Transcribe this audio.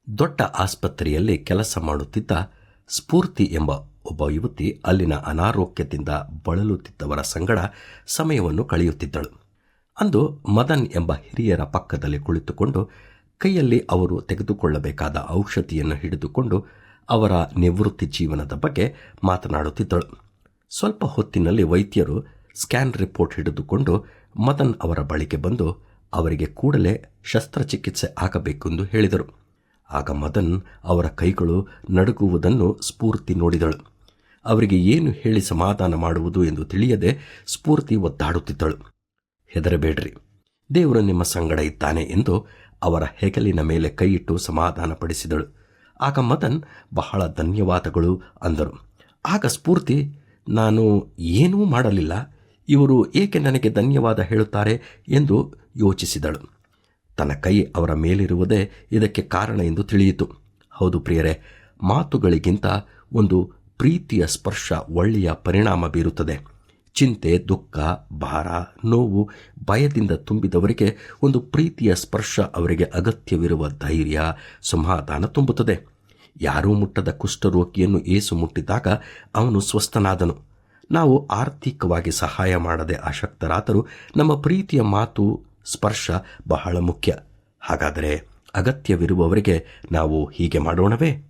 ದೊಡ್ಡ ಆಸ್ಪತ್ರೆಯಲ್ಲಿ ಕೆಲಸ ಮಾಡುತ್ತಿದ್ದ ಸ್ಫೂರ್ತಿ ಎಂಬ ಒಬ್ಬ ಯುವತಿ ಅಲ್ಲಿನ ಅನಾರೋಗ್ಯದಿಂದ ಬಳಲುತ್ತಿದ್ದವರ ಸಂಗಡ ಸಮಯವನ್ನು ಕಳೆಯುತ್ತಿದ್ದಳು. ಅಂದು ಮದನ್ ಎಂಬ ಹಿರಿಯರ ಪಕ್ಕದಲ್ಲಿ ಕುಳಿತುಕೊಂಡು ಕೈಯಲ್ಲಿ ಅವರು ತೆಗೆದುಕೊಳ್ಳಬೇಕಾದ ಔಷಧಿಯನ್ನು ಹಿಡಿದುಕೊಂಡು ಅವರ ನಿವೃತ್ತಿ ಜೀವನದ ಬಗ್ಗೆ ಮಾತನಾಡುತ್ತಿದ್ದಳು. ಸ್ವಲ್ಪ ಹೊತ್ತಿನಲ್ಲಿ ವೈದ್ಯರು ಸ್ಕ್ಯಾನ್ ರಿಪೋರ್ಟ್ ಹಿಡಿದುಕೊಂಡು ಮದನ್ ಅವರ ಬಳಿಗೆ ಬಂದು ಅವರಿಗೆ ಕೂಡಲೇ ಶಸ್ತ್ರಚಿಕಿತ್ಸೆ ಆಗಬೇಕೆಂದು ಹೇಳಿದರು. ಆಗ ಮದನ್ ಅವರ ಕೈಗಳು ನಡುಗುವುದನ್ನು ಸ್ಫೂರ್ತಿ ನೋಡಿದಳು. ಅವರಿಗೆ ಏನು ಹೇಳಿ ಸಮಾಧಾನ ಮಾಡುವುದು ಎಂದು ತಿಳಿಯದೆ ಸ್ಫೂರ್ತಿ ಒದ್ದಾಡುತ್ತಿದ್ದಳು. ಹೆದರಬೇಡ್ರಿ, ದೇವರು ನಿಮ್ಮ ಸಂಗಡ ಇದ್ದಾನೆ ಎಂದು ಅವರ ಹೆಗಲಿನ ಮೇಲೆ ಕೈಯಿಟ್ಟು ಸಮಾಧಾನಪಡಿಸಿದಳು. ಆಗ ಮದನ್ ಬಹಳ ಧನ್ಯವಾದಗಳು ಅಂದರು. ಆಗ ಸ್ಫೂರ್ತಿ, ನಾನು ಏನೂ ಮಾಡಲಿಲ್ಲ, ಇವರು ಏಕೆ ನನಗೆ ಧನ್ಯವಾದ ಹೇಳುತ್ತಾರೆ ಎಂದು ಯೋಚಿಸಿದಳು. ತನ್ನ ಕೈ ಅವರ ಮೇಲಿರುವುದೇ ಇದಕ್ಕೆ ಕಾರಣ ಎಂದು ತಿಳಿಯಿತು. ಹೌದು ಪ್ರಿಯರೇ, ಮಾತುಗಳಿಗಿಂತ ಒಂದು ಪ್ರೀತಿಯ ಸ್ಪರ್ಶ ಒಳ್ಳೆಯ ಪರಿಣಾಮ ಬೀರುತ್ತದೆ. ಚಿಂತೆ, ದುಃಖ, ಭಾರ, ನೋವು, ಭಯದಿಂದ ತುಂಬಿದವರಿಗೆ ಒಂದು ಪ್ರೀತಿಯ ಸ್ಪರ್ಶ ಅವರಿಗೆ ಅಗತ್ಯವಿರುವ ಧೈರ್ಯ, ಸಮಾಧಾನ ತುಂಬುತ್ತದೆ. ಯಾರೂ ಮುಟ್ಟದ ಕುಷ್ಠರೋಗಿಯನ್ನು ಏಸು ಮುಟ್ಟಿದಾಗ ಅವನು ಸ್ವಸ್ಥನಾದನು. ನಾವು ಆರ್ಥಿಕವಾಗಿ ಸಹಾಯ ಮಾಡದೆ ಅಶಕ್ತರಾದರೂ ನಮ್ಮ ಪ್ರೀತಿಯ ಮಾತು, ಸ್ಪರ್ಶ ಬಹಳ ಮುಖ್ಯ. ಹಾಗಾದರೆ ಅಗತ್ಯವಿರುವವರಿಗೆ ನಾವು ಹೀಗೆ ಮಾಡೋಣವೇ?